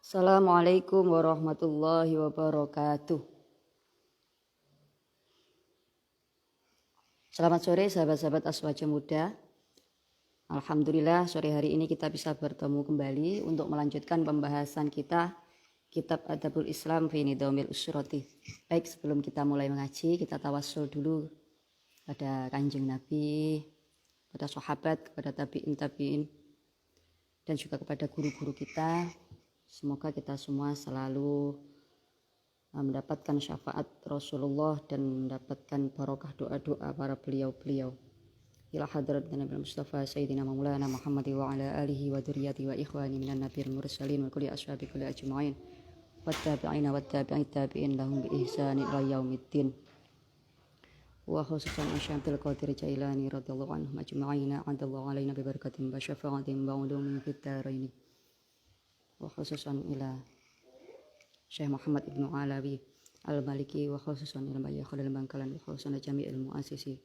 Assalamualaikum warahmatullahi wabarakatuh. Selamat sore sahabat-sahabat Aswaja Muda. Alhamdulillah sore hari ini kita bisa bertemu kembali untuk melanjutkan pembahasan kita Kitab Adabul Islam fi Nidhamil Usrati. Baik, sebelum kita mulai mengaji, kita tawassul dulu pada Kanjeng Nabi, pada sahabat, kepada tabi'in dan juga kepada guru-guru kita. Semoga kita semua selalu mendapatkan syafaat Rasulullah dan mendapatkan barokah doa-doa para beliau-beliau. Ila hadrat Nabi Mustafa Sayyidina Maulana Muhammad wa ala alihi wa dzurriyyati wa ikhwani minan nabiyil mursalin wa kulli ashabi kulli ajma'in wa tabi'ina wa tabi'in lahum bi ihsani ila yaumiddin. Wa khususan Syaikhul Qadir Jailani radhiyallahu anhu ajma'ina adallahu alaina bi barakatin wa syafa'atin wa ulumin fid dharain. Wa khususan ila Syekh Muhammad Ibnu Alawi Al-Maliki wa khususan ila Mbah Khalil Bangkalan wa khususan jami'il muassisi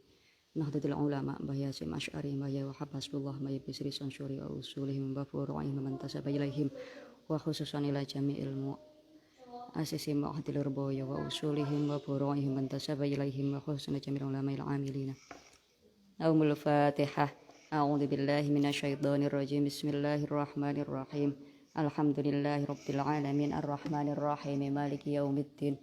Nahdlatul Ulama Mbah Yasim Asy'ari Mbah Wahab Hasbullah Mbah Bisri Sansyuri wa usulihim wa furu'ihim man tasaba ilaihim wa khususan ila jami'il muassisi Ma'hadil Rubayya wa usulihim wa furu'ihim man tasaba ilaihim wa khususan jami'il ulama'il 'amilina. Aumul Fatihah. A'udzu billahi minasyaitonir rajim. Bismillahirrahmanirrahim. Alhamdulillahi rabbil alamin arrahmanir rahim maliki yaumiddin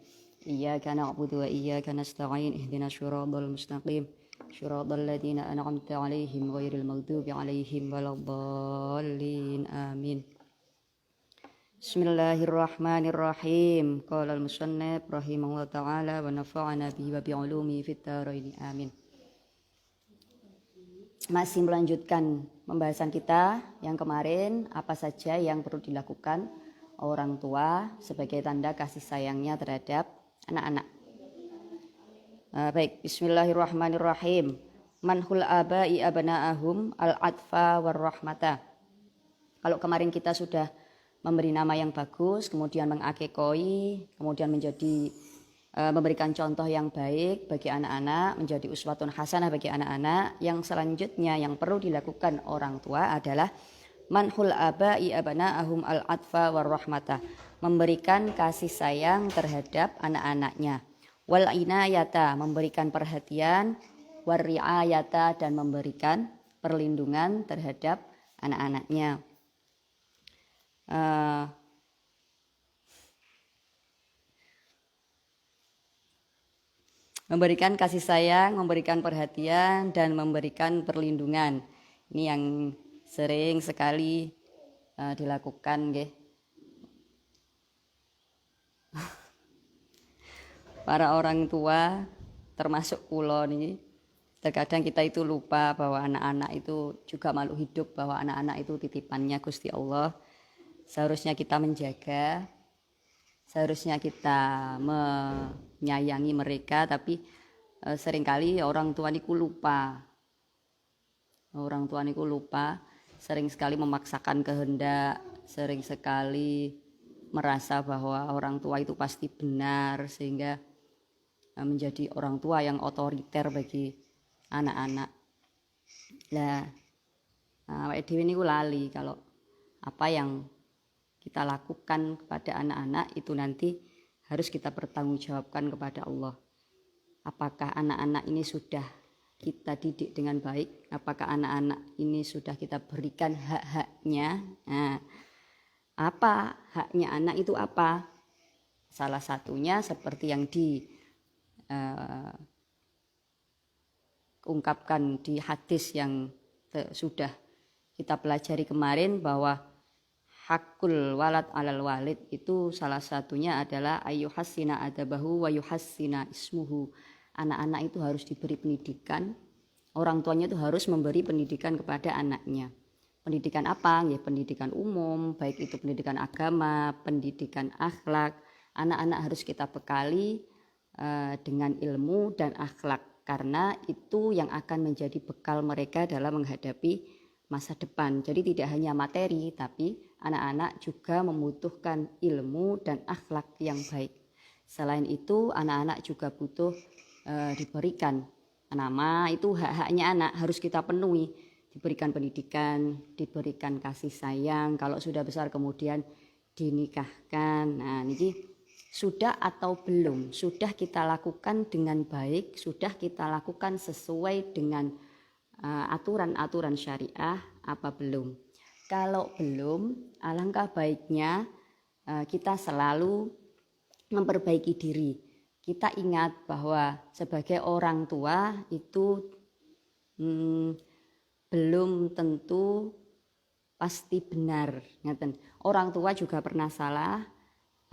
iyyaka na'budu wa iyyaka nasta'in ihdinas siratal mustaqim siratal ladzina an'amta 'alaihim ghairil maghdubi 'alaihim waladdallin amin. Bismillahirrahmanirrahim. Qala al-musannif rahimahullah ta'ala wa nafa'ana bihi wa bi'ulumi fid dharain amin. Masih melanjutkan pembahasan kita yang kemarin, apa saja yang perlu dilakukan orang tua sebagai tanda kasih sayangnya terhadap anak-anak. Baik, bismillahirrahmanirrahim. Manhul aba'i abna'ahum al-atfa warrahmata. Kalau kemarin kita sudah memberi nama yang bagus, kemudian mengakekoi, kemudian menjadi memberikan contoh yang baik bagi anak-anak, menjadi uswatun hasanah bagi anak-anak. Yang selanjutnya yang perlu dilakukan orang tua adalah manhul aba'i abna'ahum al-atfa warrahmata, memberikan kasih sayang terhadap anak-anaknya, wal inayata, memberikan perhatian, war riayata, dan memberikan perlindungan terhadap anak-anaknya. Memberikan kasih sayang, memberikan perhatian, dan memberikan perlindungan. Ini yang sering sekali dilakukan, nggih. Para orang tua, termasuk kula nih, terkadang kita itu lupa bahwa anak-anak itu juga makhluk hidup, bahwa anak-anak itu titipannya Gusti Allah. Seharusnya kita menjaga, seharusnya kita menyayangi mereka, tapi seringkali orang tua niku lupa. Orang tua niku lupa, sering sekali memaksakan kehendak, sering sekali merasa bahwa orang tua itu pasti benar, sehingga menjadi orang tua yang otoriter bagi anak-anak. Nah, awake dhewe niku lali kalau apa yang kita lakukan kepada anak-anak itu nanti harus kita pertanggungjawabkan kepada Allah. Apakah anak-anak ini sudah kita didik dengan baik? Apakah anak-anak ini sudah kita berikan hak-haknya? Nah, apa haknya anak itu apa? Salah satunya seperti yang diungkapkan di hadis yang sudah kita pelajari kemarin, bahwa hakul walad alal walid itu salah satunya adalah ayyuhassina adabahu wa yuhassina ismuhu. Anak-anak itu harus diberi pendidikan, orang tuanya itu harus memberi pendidikan kepada anaknya. Pendidikan apa? Ya, pendidikan umum, baik itu pendidikan agama, pendidikan akhlak. Anak-anak harus kita bekali dengan ilmu dan akhlak, karena itu yang akan menjadi bekal mereka dalam menghadapi masa depan. Jadi tidak hanya materi, tapi anak-anak juga membutuhkan ilmu dan akhlak yang baik. Selain itu, anak-anak juga butuh diberikan nama, itu hak-haknya anak harus kita penuhi. Diberikan pendidikan, diberikan kasih sayang. Kalau sudah besar kemudian dinikahkan. Nah, niki sudah atau belum? Sudah kita lakukan dengan baik, sudah kita lakukan sesuai dengan aturan-aturan syariah apa belum? Kalau belum, alangkah baiknya kita selalu memperbaiki diri. Kita ingat bahwa sebagai orang tua itu belum tentu pasti benar. Orang tua juga pernah salah,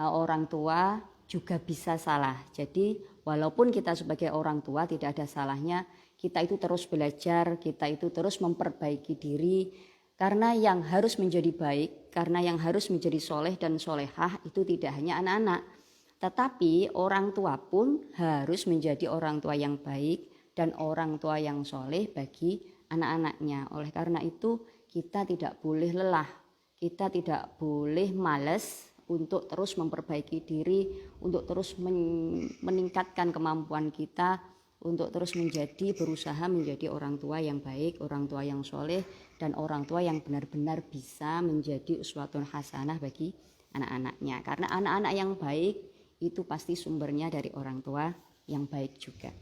orang tua juga bisa salah. Jadi walaupun kita sebagai orang tua tidak ada salahnya kita itu terus belajar, kita itu terus memperbaiki diri. Karena yang harus menjadi baik, karena yang harus menjadi soleh dan solehah itu tidak hanya anak-anak. Tetapi orang tua pun harus menjadi orang tua yang baik dan orang tua yang soleh bagi anak-anaknya. Oleh karena itu kita tidak boleh lelah, kita tidak boleh malas untuk terus memperbaiki diri, untuk terus meningkatkan kemampuan kita, untuk terus berusaha menjadi orang tua yang baik, orang tua yang soleh, dan orang tua yang benar-benar bisa menjadi uswatun hasanah bagi anak-anaknya. Karena anak-anak yang baik itu pasti sumbernya dari orang tua yang baik juga.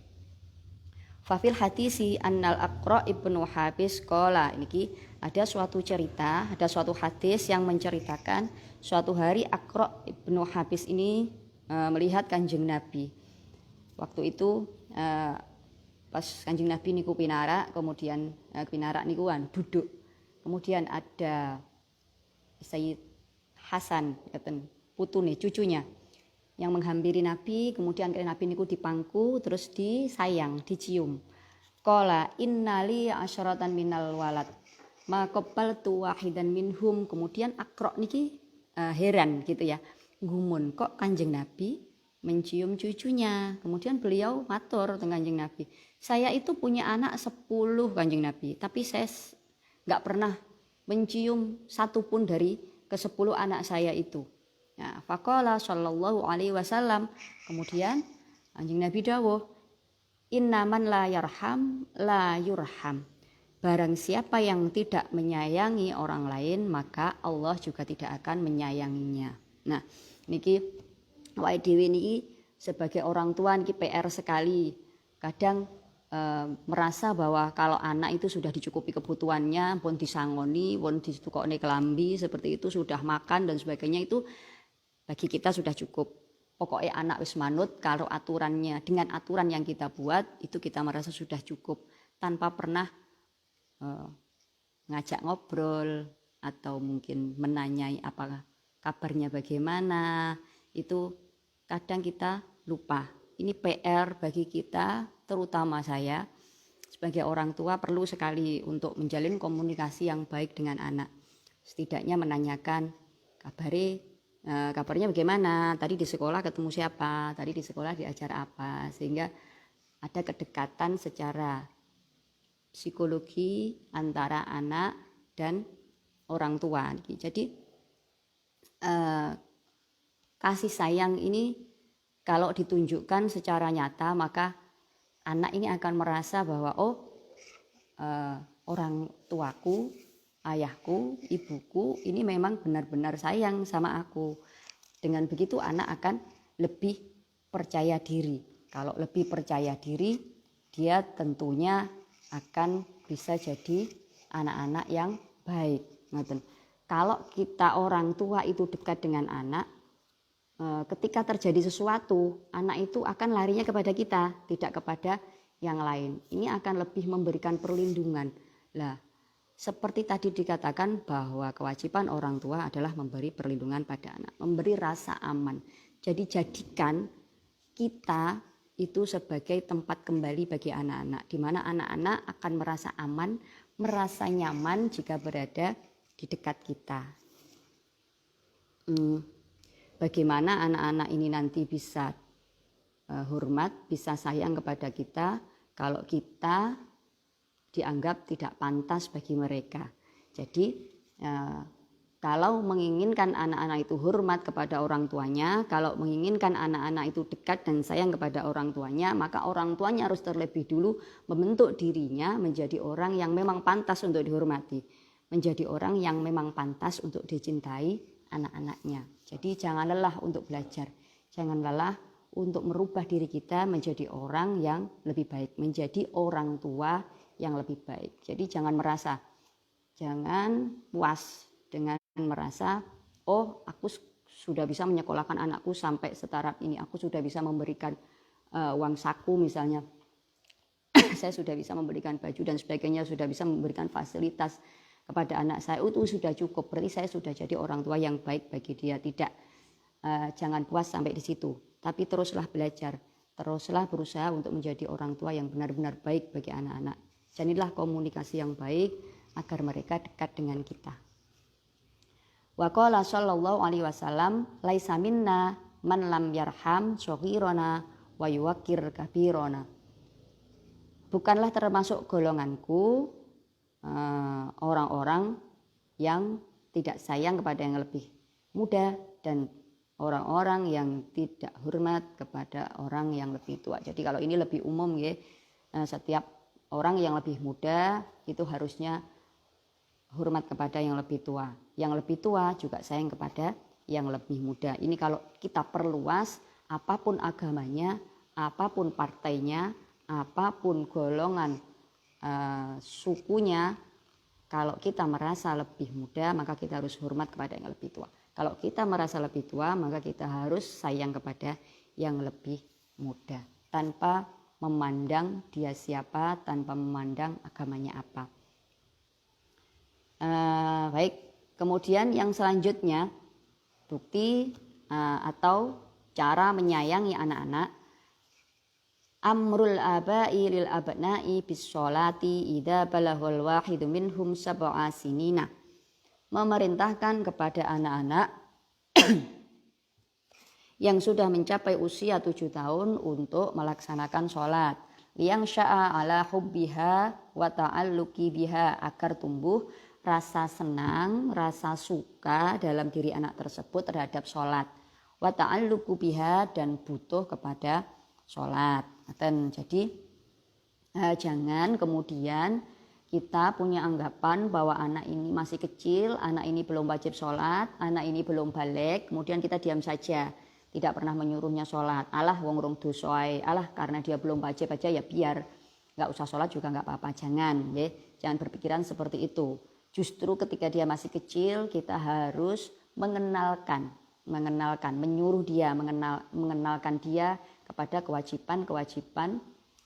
Fafil hadisi annal Aqra ibnu Habis qala, ini ada suatu cerita, ada suatu hadis yang menceritakan suatu hari Aqra ibnu Habis ini melihat Kanjeng Nabi. Waktu itu pas Kanjeng Nabi niku pinarak, kemudian pinarak nikuan duduk. Kemudian ada Sayyid Hasan, putune cucunya yang menghampiri Nabi, kemudian Nabi niku dipangku terus disayang, dicium. Qala innali asyaratan minal walad ma qabbaltu wahidan minhum. Kemudian Aqra niki heran gitu ya. Gumun kok Kanjeng Nabi mencium cucunya. Kemudian beliau matur dengan Kanjeng Nabi, saya itu punya anak 10 Kanjeng Nabi, tapi saya enggak pernah mencium satu pun dari ke-10 anak saya itu. Ya, faqala sallallahu alaihi wasallam, kemudian Kanjeng Nabi dawuh, innaman la yarham la yurham. Barang siapa yang tidak menyayangi orang lain, maka Allah juga tidak akan menyayanginya. Nah, niki awake dhewe niki sebagai orang tua niki PR sekali. Kadang merasa bahwa kalau anak itu sudah dicukupi kebutuhannya, pun disangoni, pun ditukokne kelambi seperti itu, sudah makan dan sebagainya, itu bagi kita sudah cukup. Pokoknya anak wis manut kalau aturannya, dengan aturan yang kita buat itu kita merasa sudah cukup, tanpa pernah ngajak ngobrol atau mungkin menanyai apa kabarnya bagaimana. Itu kadang kita lupa. Ini PR bagi kita, terutama saya sebagai orang tua perlu sekali untuk menjalin komunikasi yang baik dengan anak. Setidaknya menanyakan kabarnya bagaimana, tadi di sekolah ketemu siapa, tadi di sekolah diajar apa, sehingga ada kedekatan secara psikologi antara anak dan orang tua. Jadi kasih sayang ini kalau ditunjukkan secara nyata, maka anak ini akan merasa bahwa orang tuaku, ayahku, ibuku ini memang benar-benar sayang sama aku. Dengan begitu anak akan lebih percaya diri. Kalau lebih percaya diri, dia tentunya akan bisa jadi anak-anak yang baik. Kalau kita orang tua itu dekat dengan anak, ketika terjadi sesuatu, anak itu akan larinya kepada kita, tidak kepada yang lain. Ini akan lebih memberikan perlindungan. Lah, seperti tadi dikatakan bahwa kewajiban orang tua adalah memberi perlindungan pada anak, memberi rasa aman. Jadi jadikan kita itu sebagai tempat kembali bagi anak-anak, di mana anak-anak akan merasa aman, merasa nyaman jika berada di dekat kita. Bagaimana anak-anak ini nanti bisa hormat, bisa sayang kepada kita kalau kita dianggap tidak pantas bagi mereka. Jadi kalau menginginkan anak-anak itu hormat kepada orang tuanya, kalau menginginkan anak-anak itu dekat dan sayang kepada orang tuanya, maka orang tuanya harus terlebih dulu membentuk dirinya menjadi orang yang memang pantas untuk dihormati, menjadi orang yang memang pantas untuk dicintai anak-anaknya. Jadi jangan lelah untuk belajar, jangan lelah untuk merubah diri kita menjadi orang yang lebih baik, menjadi orang tua yang lebih baik. Jadi jangan puas dengan merasa, oh aku sudah bisa menyekolahkan anakku sampai setaraf ini, aku sudah bisa memberikan uang saku misalnya, saya sudah bisa memberikan baju dan sebagainya, sudah bisa memberikan fasilitas kepada anak saya, itu sudah cukup, berarti saya sudah jadi orang tua yang baik bagi dia. Tidak, jangan puas sampai di situ, tapi teruslah belajar, teruslah berusaha untuk menjadi orang tua yang benar-benar baik bagi anak-anak. Jadilah komunikasi yang baik agar mereka dekat dengan kita. Wa qala sallallahu alaihi wasallam, laisa minna man lam yarham shaghirana wa yuwaqqir kabirana. Bukanlah termasuk golonganku orang-orang yang tidak sayang kepada yang lebih muda dan orang-orang yang tidak hormat kepada orang yang lebih tua. Jadi kalau ini lebih umum ya, setiap orang yang lebih muda itu harusnya hormat kepada yang lebih tua. Yang lebih tua juga sayang kepada yang lebih muda. Ini kalau kita perluas, apapun agamanya, apapun partainya, apapun golongan sukunya, kalau kita merasa lebih muda maka kita harus hormat kepada yang lebih tua. Kalau kita merasa lebih tua maka kita harus sayang kepada yang lebih muda, tanpa memandang dia siapa, tanpa memandang agamanya apa. Baik, kemudian yang selanjutnya, bukti atau cara menyayangi anak-anak. Amrul aba'i lil abna'i bis sholati idza balaghal wahidu minhum sab'a sinina. Memerintahkan kepada anak-anak yang sudah mencapai usia 7 tahun untuk melaksanakan sholat. Yang sya'a ala hubbiha wa ta'alluqi biha, agar tumbuh rasa senang, rasa suka dalam diri anak tersebut terhadap sholat. Wa ta'alluqu biha, dan butuh kepada sholat. Dan jadi jangan kemudian kita punya anggapan bahwa anak ini masih kecil, anak ini belum wajib sholat, anak ini belum balik, kemudian kita diam saja, tidak pernah menyuruhnya sholat. Alah wong rong dosoai, alah karena dia belum wajib aja ya biar, nggak usah sholat juga nggak apa-apa. Jangan, ya, jangan berpikiran seperti itu. Justru ketika dia masih kecil kita harus mengenalkan, menyuruh dia, mengenalkan dia kepada kewajiban-kewajiban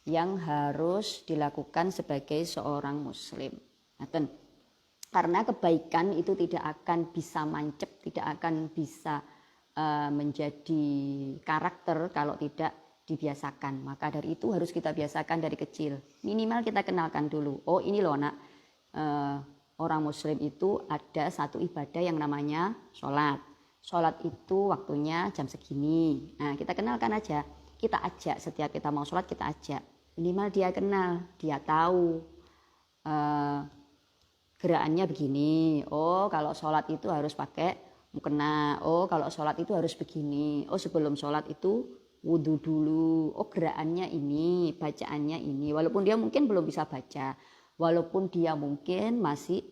yang harus dilakukan sebagai seorang muslim. Karena kebaikan itu tidak akan bisa mancep, tidak akan bisa menjadi karakter kalau tidak dibiasakan. Maka dari itu harus kita biasakan dari kecil. Minimal kita kenalkan dulu. Oh ini loh nak, orang muslim itu ada satu ibadah yang namanya sholat. Sholat itu waktunya jam segini. Nah kita kenalkan aja. Kita ajak, setiap kita mau sholat kita ajak. Minimal dia kenal, dia tahu gerakannya begini. Oh kalau sholat itu harus pakai mukena. Oh kalau sholat itu harus begini. Oh sebelum sholat itu wudhu dulu. Oh gerakannya ini, bacaannya ini. Walaupun dia mungkin belum bisa baca, walaupun dia mungkin masih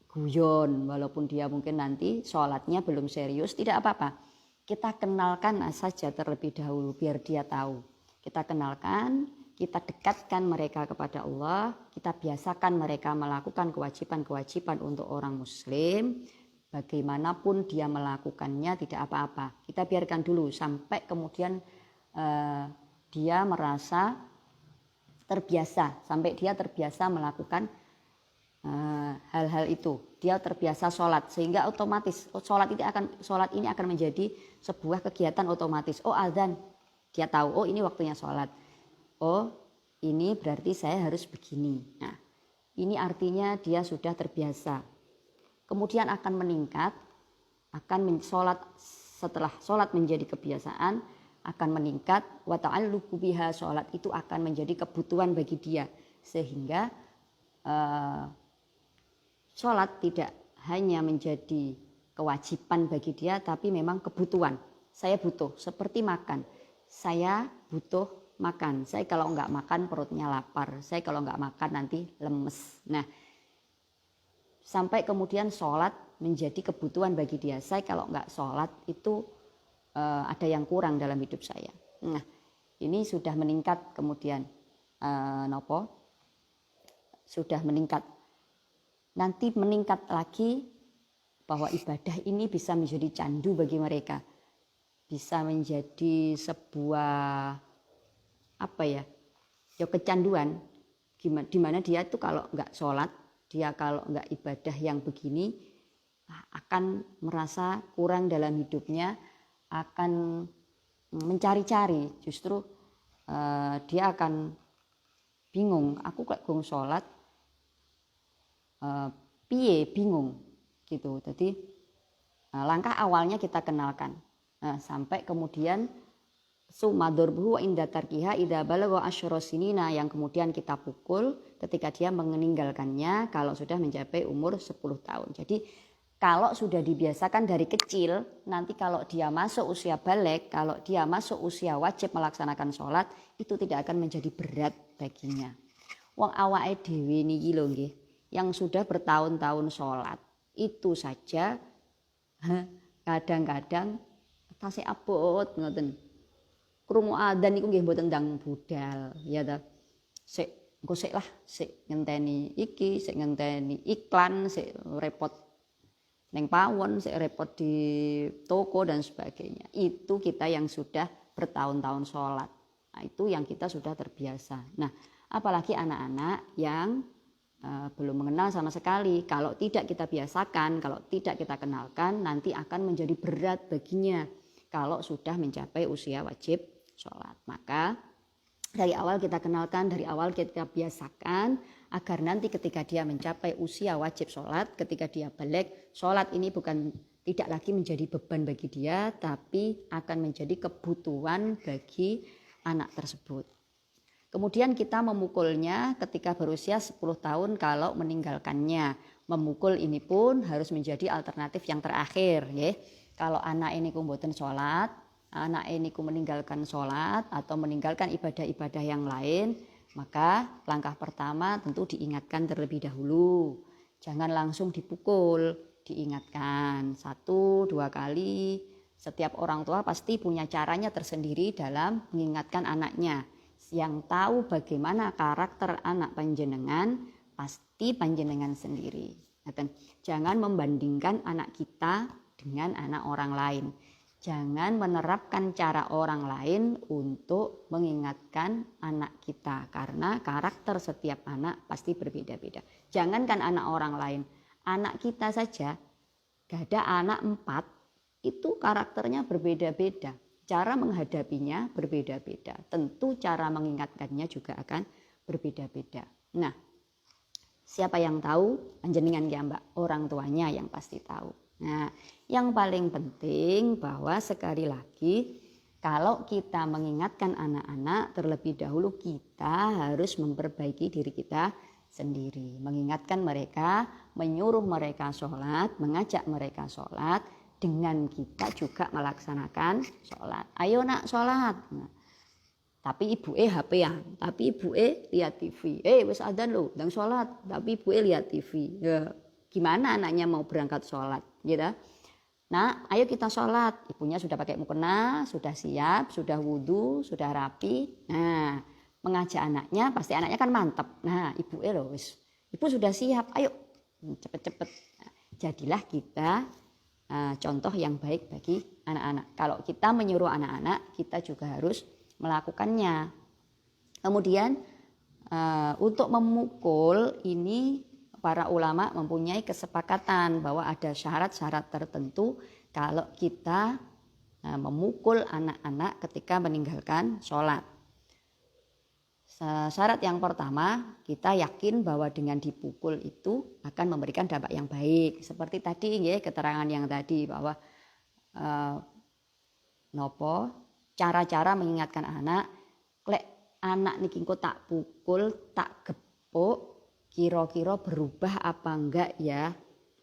guyon, walaupun dia mungkin nanti sholatnya belum serius, tidak apa-apa. Kita kenalkan saja terlebih dahulu biar dia tahu. Kita kenalkan, kita dekatkan mereka kepada Allah, kita biasakan mereka melakukan kewajiban-kewajiban untuk orang muslim. Bagaimanapun dia melakukannya tidak apa-apa. Kita biarkan dulu sampai kemudian dia merasa terbiasa, sampai dia terbiasa melakukan hal-hal itu. Dia terbiasa sholat sehingga otomatis sholat ini akan menjadi sebuah kegiatan otomatis. Oh azan, dia tahu, oh ini waktunya sholat. Oh ini berarti saya harus begini. Nah ini artinya dia sudah terbiasa. Kemudian akan meningkat, setelah sholat menjadi kebiasaan akan meningkat. Wa ta'alluqu biha, sholat itu akan menjadi kebutuhan bagi dia, sehingga sholat tidak hanya menjadi kewajiban bagi dia, tapi memang kebutuhan. Saya butuh, seperti makan. Saya butuh makan. Saya kalau nggak makan perutnya lapar. Saya kalau nggak makan nanti lemes. Nah, sampai kemudian sholat menjadi kebutuhan bagi dia. Saya kalau nggak sholat itu ada yang kurang dalam hidup saya. Nah, ini sudah meningkat kemudian sudah meningkat. Nanti meningkat lagi bahwa ibadah ini bisa menjadi candu bagi mereka. Bisa menjadi sebuah kecanduan, di mana dia itu kalau nggak sholat, dia kalau nggak ibadah yang begini akan merasa kurang dalam hidupnya, akan mencari-cari, justru dia akan bingung, aku kok gong sholat, piye bingung gitu. Jadi langkah awalnya kita kenalkan, sampai kemudian sumadorbuhu inda tarkiha idza balagha asyra sinina, yang kemudian kita pukul ketika dia meninggalkannya kalau sudah mencapai umur 10 tahun. Jadi kalau sudah dibiasakan dari kecil, nanti kalau dia masuk usia balik, kalau dia masuk usia wajib melaksanakan sholat, itu tidak akan menjadi berat baginya. Wong awake dhewe niki lho nggih, yang sudah bertahun-tahun sholat, itu saja kadang-kadang tasih abot ngoten. Krungu adzan niku nggih mboten ndang budal, ya ta. Sik ngenteni iki, sik ngenteni iklan, sik repot neng pawon, sik repot di toko dan sebagainya. Itu kita yang sudah bertahun-tahun sholat. Nah, itu yang kita sudah terbiasa. Nah, apalagi anak-anak yang belum mengenal sama sekali. Kalau tidak kita biasakan, kalau tidak kita kenalkan, nanti akan menjadi berat baginya kalau sudah mencapai usia wajib sholat. Maka dari awal kita kenalkan, dari awal kita biasakan, agar nanti ketika dia mencapai usia wajib sholat, ketika dia balik, sholat ini tidak lagi menjadi beban bagi dia, tapi akan menjadi kebutuhan bagi anak tersebut. Kemudian kita memukulnya ketika berusia 10 tahun kalau meninggalkannya. Memukul ini pun harus menjadi alternatif yang terakhir. Ya. Kalau anak ini mboten sholat, anak ini meninggalkan sholat atau meninggalkan ibadah-ibadah yang lain, maka langkah pertama tentu diingatkan terlebih dahulu. Jangan langsung dipukul, diingatkan 1-2 kali. Setiap orang tua pasti punya caranya tersendiri dalam mengingatkan anaknya. Yang tahu bagaimana karakter anak panjenengan pasti panjenengan sendiri. Jangan membandingkan anak kita dengan anak orang lain. Jangan menerapkan cara orang lain untuk mengingatkan anak kita, karena karakter setiap anak pasti berbeda-beda. Jangankan anak orang lain, anak kita saja, gak ada anak 4, itu karakternya berbeda-beda. Cara menghadapinya berbeda-beda. Tentu cara mengingatkannya juga akan berbeda-beda. Nah, siapa yang tahu? Panjenengan ya Mbak, orang tuanya yang pasti tahu. Nah, yang paling penting bahwa sekali lagi kalau kita mengingatkan anak-anak, terlebih dahulu kita harus memperbaiki diri kita sendiri. Mengingatkan mereka, menyuruh mereka sholat, mengajak mereka sholat, dengan kita juga melaksanakan sholat. Ayo nak sholat. Nah, tapi ibu HP-an, tapi ibu lihat TV. Wis adzan loh, ndang sholat, tapi ibu lihat TV. Ya, gimana anaknya mau berangkat sholat, gitu? Nah, ayo kita sholat. Ibunya sudah pakai mukena, sudah siap, sudah wudhu, sudah rapi. Nah, mengajak anaknya, pasti anaknya kan mantap. Nah, ibu loh, wis, ibu sudah siap. Ayo, cepet-cepet. Nah, jadilah kita contoh yang baik bagi anak-anak. Kalau kita menyuruh anak-anak, kita juga harus melakukannya. Kemudian untuk memukul ini para ulama mempunyai kesepakatan bahwa ada syarat-syarat tertentu kalau kita memukul anak-anak ketika meninggalkan sholat. Syarat yang pertama, kita yakin bahwa dengan dipukul itu akan memberikan dampak yang baik. Seperti tadi ya, keterangan yang tadi bahwa cara-cara mengingatkan anak, lek anak niki engko tak pukul, tak gepuk, kira-kira berubah apa enggak ya?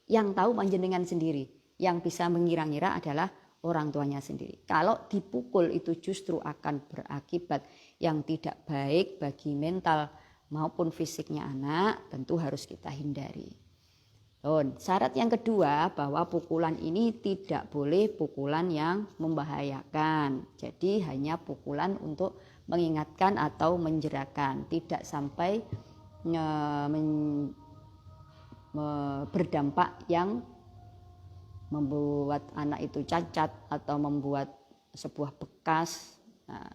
Yang tahu panjenengan sendiri. Yang bisa mengira-ngira adalah orang tuanya sendiri. Kalau dipukul itu justru akan berakibat yang tidak baik bagi mental maupun fisiknya anak, tentu harus kita hindari. Syarat yang kedua bahwa pukulan ini tidak boleh pukulan yang membahayakan. Jadi hanya pukulan untuk mengingatkan atau menjerakan, tidak sampai berdampak yang membuat anak itu cacat atau membuat sebuah bekas. Nah,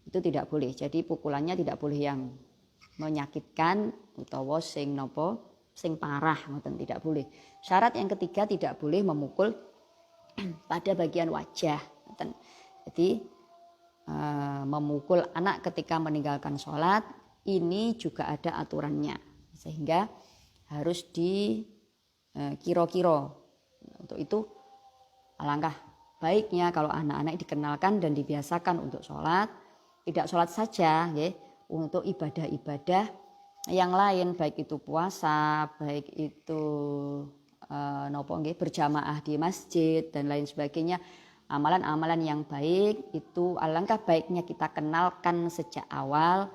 itu tidak boleh. Jadi pukulannya tidak boleh yang menyakitkan utawa sing parah, ngoten, tidak boleh. Syarat yang ketiga, tidak boleh memukul pada bagian wajah, ngoten. Jadi memukul anak ketika meninggalkan sholat ini juga ada aturannya, sehingga harus dikira-kira. Untuk itu alangkah baiknya kalau anak-anak dikenalkan dan dibiasakan untuk sholat, tidak sholat saja, ya, untuk ibadah-ibadah yang lain, baik itu puasa, baik itu berjamaah di masjid dan lain sebagainya. Amalan-amalan yang baik itu alangkah baiknya kita kenalkan sejak awal,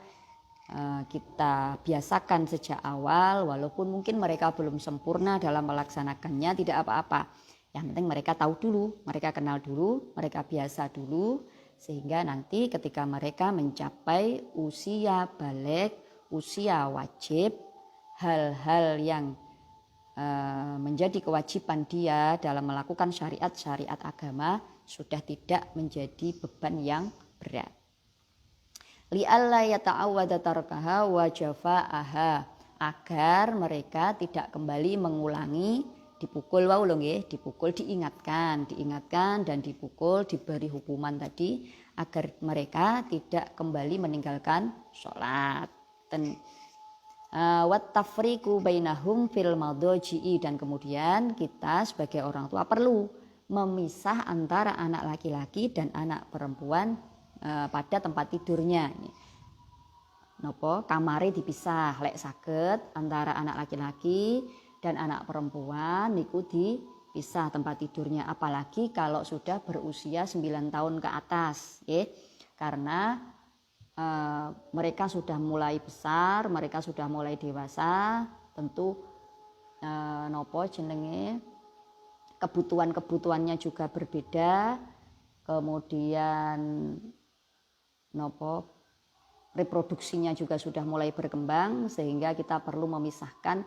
kita biasakan sejak awal, walaupun mungkin mereka belum sempurna dalam melaksanakannya, tidak apa-apa. Yang penting mereka tahu dulu, mereka kenal dulu, mereka biasa dulu, sehingga nanti ketika mereka mencapai usia balik, usia wajib, hal-hal yang menjadi kewajiban dia dalam melakukan syariat-syariat agama sudah tidak menjadi beban yang berat. Li'alla yata'awwada tarkaha wa jafa'aha, agar mereka tidak kembali mengulangi dipukul, dipukul, diingatkan dan dipukul, diberi hukuman tadi, agar mereka tidak kembali meninggalkan sholat. Dan wat tafriqu bainahum fil madji'i, dan kemudian kita sebagai orang tua perlu memisah antara anak laki-laki dan anak perempuan pada tempat tidurnya. Kamare dipisah, lek saged antara anak laki-laki dan anak perempuan niku dipisah tempat tidurnya, apalagi kalau sudah berusia 9 tahun ke atas, karena mereka sudah mulai besar, mereka sudah mulai dewasa, tentu kebutuhannya juga berbeda, kemudian reproduksinya juga sudah mulai berkembang, sehingga kita perlu memisahkan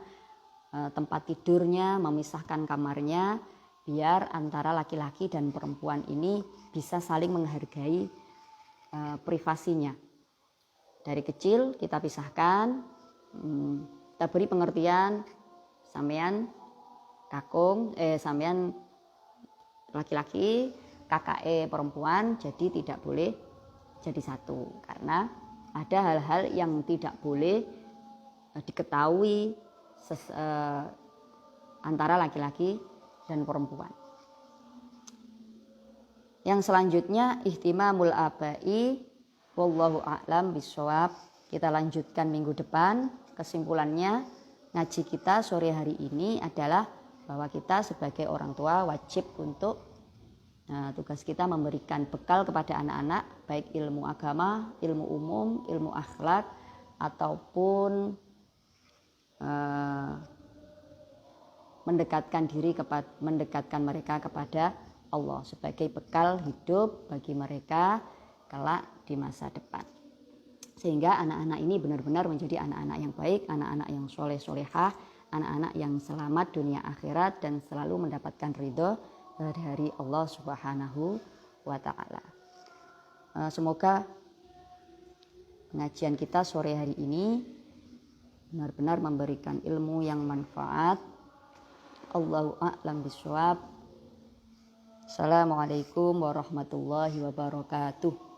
tempat tidurnya, memisahkan kamarnya, biar antara laki-laki dan perempuan ini bisa saling menghargai privasinya. Dari kecil kita pisahkan, kita beri pengertian, sampean kakung, sampean laki-laki, kakake perempuan, jadi tidak boleh jadi satu, karena ada hal-hal yang tidak boleh diketahui antara laki-laki dan perempuan. Yang selanjutnya ihtimamul abai, wallahu a'lam bishawab. Kita lanjutkan minggu depan. Kesimpulannya, ngaji kita sore hari ini adalah bahwa kita sebagai orang tua wajib untuk tugas kita memberikan bekal kepada anak-anak, baik ilmu agama, ilmu umum, ilmu akhlak, ataupun mendekatkan mereka kepada Allah sebagai bekal hidup bagi mereka kelak di masa depan, sehingga anak-anak ini benar-benar menjadi anak-anak yang baik, anak-anak yang soleh-solehah, anak-anak yang selamat dunia akhirat dan selalu mendapatkan ridho dari Allah Subhanahu wa ta'ala. Semoga pengajian kita sore hari ini benar-benar memberikan ilmu yang manfaat. Allahu a'lam bishawab. Assalamualaikum warahmatullahi wabarakatuh.